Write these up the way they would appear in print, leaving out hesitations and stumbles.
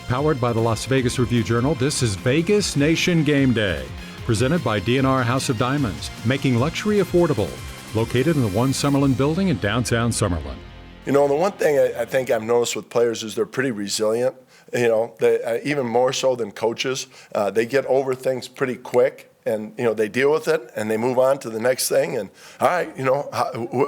Powered by the Las Vegas Review-Journal, this is Vegas Nation Game Day. Presented by D&R House of Diamonds, making luxury affordable. Located in the One Summerlin building in downtown Summerlin. You know, the one thing I think I've noticed with players is they're pretty resilient. You know, they, even more so than coaches. They get over things pretty quick. And, you know, they deal with it and they move on to the next thing. And, all right, you know,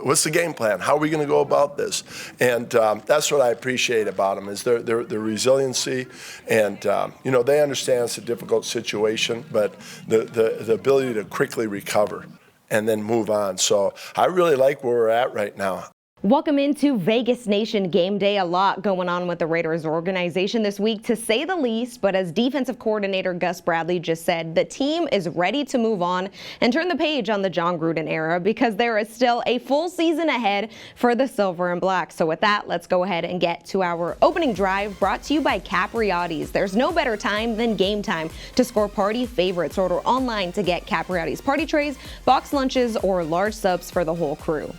what's the game plan? How are we going to go about this? And that's what I appreciate about them is their resiliency. And, you know, they understand it's a difficult situation, but the ability to quickly recover and then move on. So I really like where we're at right now. Welcome into Vegas Nation Game Day. A lot going on with the Raiders organization this week, to say the least. But as defensive coordinator Gus Bradley just said, the team is ready to move on and turn the page on the Jon Gruden era because there is still a full season ahead for the Silver and Black. So with that, let's go ahead and get to our opening drive, brought to you by Capriotti's. There's no better time than game time to score party favorites. Order online to get Capriotti's party trays, box lunches, or large subs for the whole crew.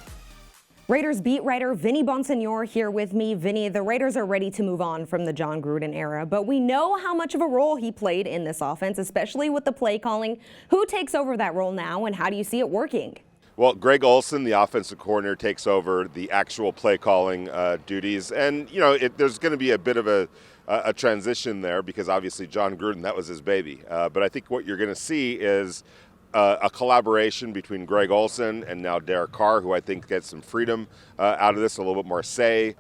Raiders beat writer Vinny Bonsignor here with me. Vinny, the Raiders are ready to move on from the Jon Gruden era, but we know how much of a role he played in this offense, especially with the play calling. Who takes over that role now, and how do you see it working? Well, Greg Olsen, the offensive coordinator, takes over the actual play calling duties. And, you know, there's going to be a bit of a transition there because obviously Jon Gruden, that was his baby. But I think what you're going to see is a collaboration between Greg Olsen and now Derek Carr, who I think gets some freedom out of this, a little bit more say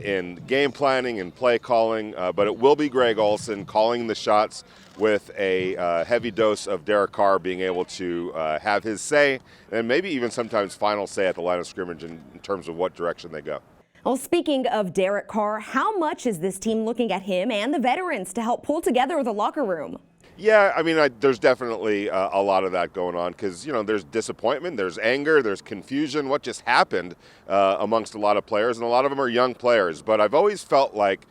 in game planning and play calling. But it will be Greg Olsen calling the shots with a heavy dose of Derek Carr being able to have his say and maybe even sometimes final say at the line of scrimmage in terms of what direction they go. Well, speaking of Derek Carr, how much is this team looking at him and the veterans to help pull together the locker room? Yeah, I mean, there's definitely a lot of that going on because, you know, there's disappointment, there's anger, there's confusion, what just happened amongst a lot of players, and a lot of them are young players. But I've always felt like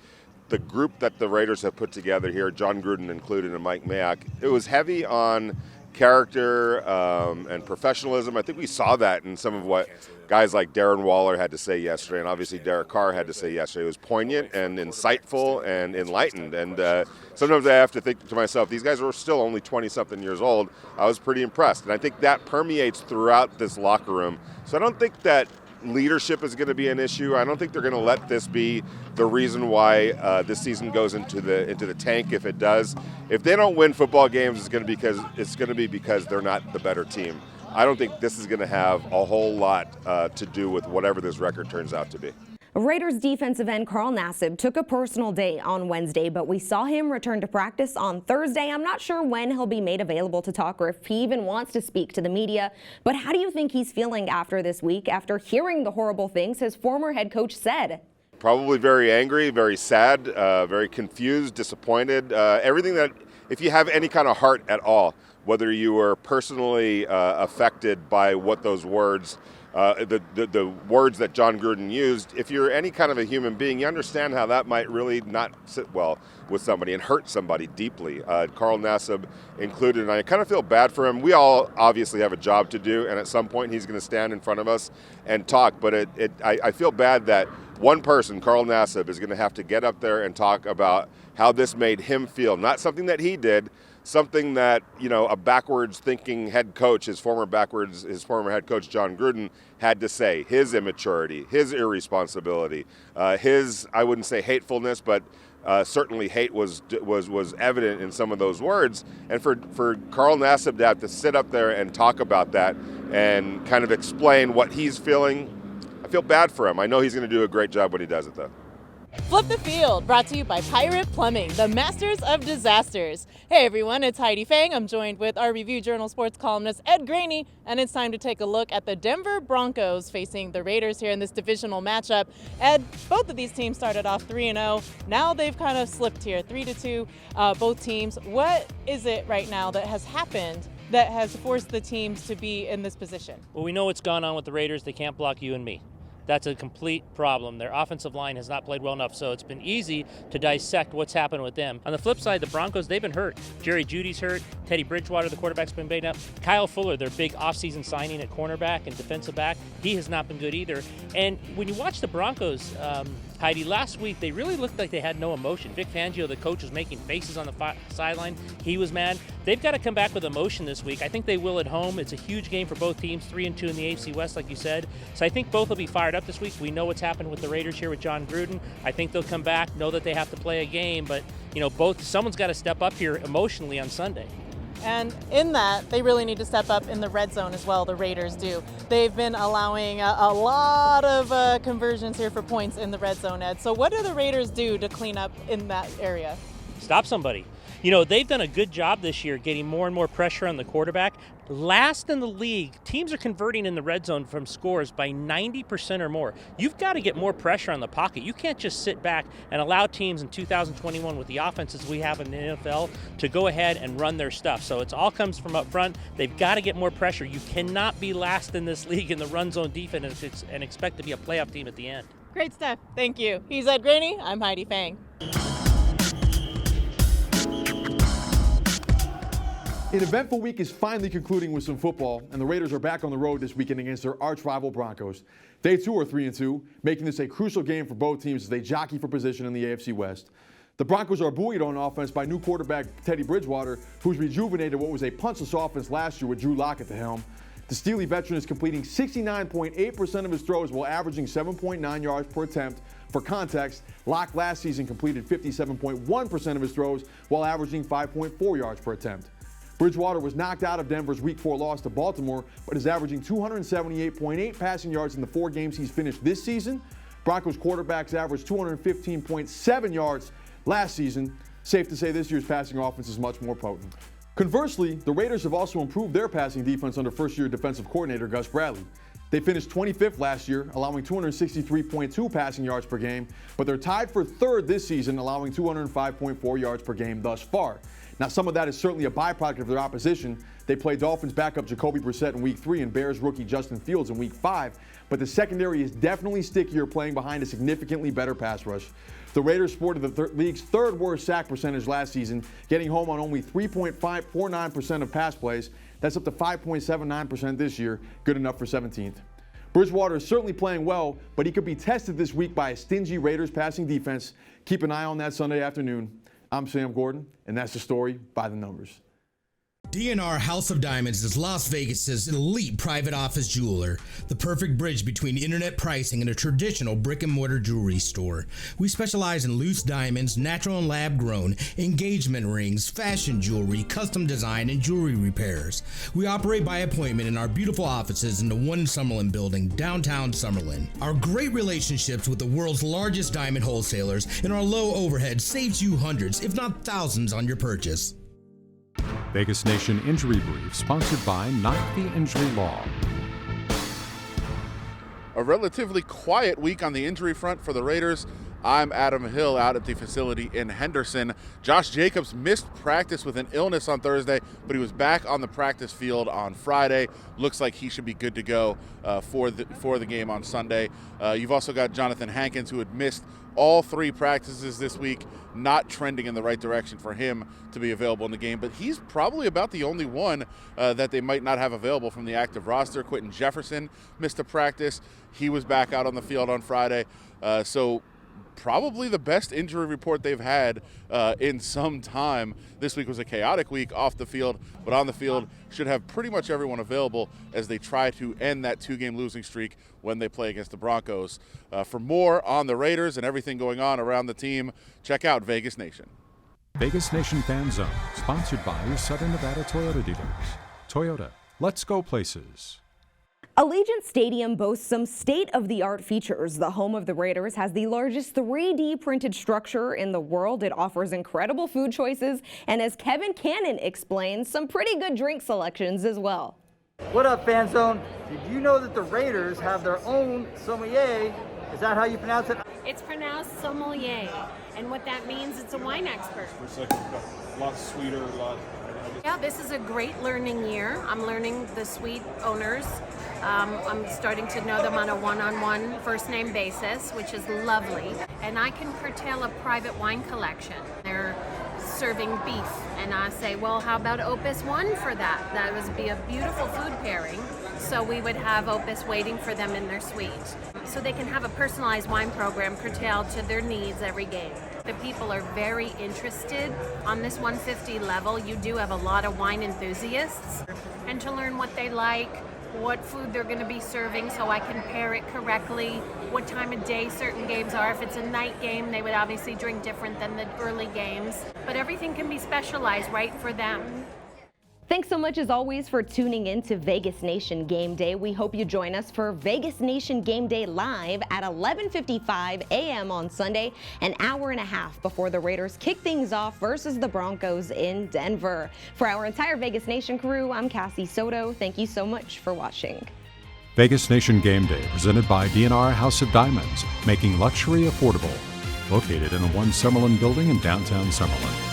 the group that the Raiders have put together here, Jon Gruden included and Mike Mayock, it was heavy on character and professionalism. I think we saw that in some of what guys like Darren Waller had to say yesterday, and obviously Derek Carr had to say yesterday. It was poignant and insightful and enlightened. And sometimes I have to think to myself, these guys were still only 20-something years old. I was pretty impressed. And I think that permeates throughout this locker room. So I don't think that leadership is going to be an issue. I don't think they're going to let this be the reason why this season goes into the tank. If it does, if they don't win football games, it's going to be because they're not the better team. I don't think this is going to have a whole lot to do with whatever this record turns out to be. Raiders defensive end Carl Nassib took a personal day on Wednesday, but we saw him return to practice on Thursday. I'm not sure when he'll be made available to talk or if he even wants to speak to the media. But how do you think he's feeling after this week, after hearing the horrible things his former head coach said? Probably very angry, very sad, very confused, disappointed. Everything that, if you have any kind of heart at all, whether you were personally affected by what those words the words that Jon Gruden used, if you're any kind of a human being, you understand how that might really not sit well with somebody and hurt somebody deeply. Carl Nassib included, and I kind of feel bad for him. We all obviously have a job to do, and at some point he's going to stand in front of us and talk, but I feel bad that one person, Carl Nassib, is going to have to get up there and talk about how this made him feel. Not something that he did, something that, you know, a backwards thinking head coach, his former head coach Jon Gruden had to say. His immaturity, his irresponsibility, his, I wouldn't say hatefulness, but certainly hate was evident in some of those words. And for Carl Nassib to have to sit up there and talk about that and kind of explain what he's feeling, I feel bad for him. I know he's going to do a great job when he does it, though. Flip the Field, brought to you by Pirate Plumbing, the masters of disasters. Hey everyone, it's Heidi Fang. I'm joined with our Review Journal sports columnist Ed Graney, and it's time to take a look at the Denver Broncos facing the Raiders here in this divisional matchup. Ed, both of these teams started off 3-0. Now they've kind of slipped here, 3-2, both teams. What is it right now that has happened that has forced the teams to be in this position? Well, we know what's gone on with the Raiders. They can't block you and me. That's a complete problem. Their offensive line has not played well enough, so it's been easy to dissect what's happened with them. On the flip side, the Broncos, they've been hurt. Jerry Jeudy's hurt. Teddy Bridgewater, the quarterback's been banged up. Kyle Fuller, their big offseason signing at cornerback and defensive back, he has not been good either. And when you watch the Broncos, Heidi, last week they really looked like they had no emotion. Vic Fangio, the coach, was making faces on the sideline. He was mad. They've got to come back with emotion this week. I think they will at home. It's a huge game for both teams, 3-2 in the AFC West, like you said. So I think both will be fired up this week. We know what's happened with the Raiders here with Jon Gruden. I think they'll come back, know that they have to play a game, but someone's got to step up here emotionally on Sunday. And in that, they really need to step up in the red zone as well, the Raiders do. They've been allowing a lot of conversions here for points in the red zone, Ed. So what do the Raiders do to clean up in that area? Stop somebody. They've done a good job this year getting more and more pressure on the quarterback. Last in the league, teams are converting in the red zone from scores by 90% or more. You've got to get more pressure on the pocket. You can't just sit back and allow teams in 2021 with the offenses we have in the NFL to go ahead and run their stuff. So it all comes from up front. They've got to get more pressure. You cannot be last in this league in the run zone defense and expect to be a playoff team at the end. Great stuff. Thank you. He's Ed Graney. I'm Heidi Fang. An eventful week is finally concluding with some football, and the Raiders are back on the road this weekend against their arch-rival Broncos. They, too, are 3-2, making this a crucial game for both teams as they jockey for position in the AFC West. The Broncos are buoyed on offense by new quarterback Teddy Bridgewater, who's rejuvenated what was a punchless offense last year with Drew Lock at the helm. The Steely veteran is completing 69.8% of his throws while averaging 7.9 yards per attempt. For context, Lock last season completed 57.1% of his throws while averaging 5.4 yards per attempt. Bridgewater was knocked out of Denver's Week 4 loss to Baltimore, but is averaging 278.8 passing yards in the 4 games he's finished this season. Broncos quarterbacks averaged 215.7 yards last season. Safe to say this year's passing offense is much more potent. Conversely, the Raiders have also improved their passing defense under first-year defensive coordinator Gus Bradley. They finished 25th last year, allowing 263.2 passing yards per game, but they're tied for third this season, allowing 205.4 yards per game thus far. Now, some of that is certainly a byproduct of their opposition. They play Dolphins backup Jacoby Brissett in Week 3 and Bears rookie Justin Fields in Week 5, but the secondary is definitely stickier playing behind a significantly better pass rush. The Raiders sported the league's third worst sack percentage last season, getting home on only 3.549% of pass plays. That's up to 5.79% this year, good enough for 17th. Bridgewater is certainly playing well, but he could be tested this week by a stingy Raiders passing defense. Keep an eye on that Sunday afternoon. I'm Sam Gordon, and that's the story by the numbers. DNR House of Diamonds is Las Vegas's elite private office jeweler, the perfect bridge between internet pricing and a traditional brick-and-mortar jewelry store. We specialize in loose diamonds, natural and lab-grown, engagement rings, fashion jewelry, custom design, and jewelry repairs. We operate by appointment in our beautiful offices in the One Summerlin building, downtown Summerlin. Our great relationships with the world's largest diamond wholesalers and our low overhead saves you hundreds, if not thousands, on your purchase. Vegas Nation Injury Brief, sponsored by Not the Injury Law. A relatively quiet week on the injury front for the Raiders. I'm Adam Hill out at the facility in Henderson. Josh Jacobs missed practice with an illness on Thursday, but he was back on the practice field on Friday. Looks like he should be good to go for the game on Sunday. You've also got Jonathan Hankins, who had missed all 3 practices this week, not trending in the right direction for him to be available in the game, but he's probably about the only one that they might not have available from the active roster. Quentin Jefferson missed a practice. He was back out on the field on Friday. So probably the best injury report they've had in some time. This week was a chaotic week off the field, but on the field should have pretty much everyone available as they try to end that 2-game losing streak when they play against the Broncos. For more on the Raiders and everything going on around the team, check out Vegas Nation. Vegas Nation Fanzone, sponsored by your Southern Nevada Toyota dealers. Toyota, let's go places. Allegiant Stadium boasts some state-of-the-art features. The home of the Raiders has the largest 3D printed structure in the world. It offers incredible food choices, and as Kevin Cannon explains, some pretty good drink selections as well. What up, Fanzone? Did you know that the Raiders have their own sommelier? Is that how you pronounce it? It's pronounced sommelier, and what that means, it's a wine expert. It's like a lot sweeter, a lot. Yeah, this is a great learning year. I'm learning the suite owners. I'm starting to know them on a one-on-one first-name basis, which is lovely. And I can curtail a private wine collection. They're serving beef. And I say, well, how about Opus 1 for that? That would be a beautiful food pairing. So we would have Opus waiting for them in their suite. So they can have a personalized wine program curtailed to their needs every game. The people are very interested. On this 150 level, you do have a lot of wine enthusiasts. And to learn what they like, what food they're going to be serving so I can pair it correctly, what time of day certain games are. If it's a night game, they would obviously drink different than the early games. But everything can be specialized right for them. Thanks so much, as always, for tuning in to Vegas Nation Game Day. We hope you join us for Vegas Nation Game Day live at 11:55 a.m. on Sunday, an hour and a half before the Raiders kick things off versus the Broncos in Denver. For our entire Vegas Nation crew, I'm Cassie Soto. Thank you so much for watching. Vegas Nation Game Day, presented by DNR House of Diamonds, making luxury affordable. Located in the One Summerlin building in downtown Summerlin.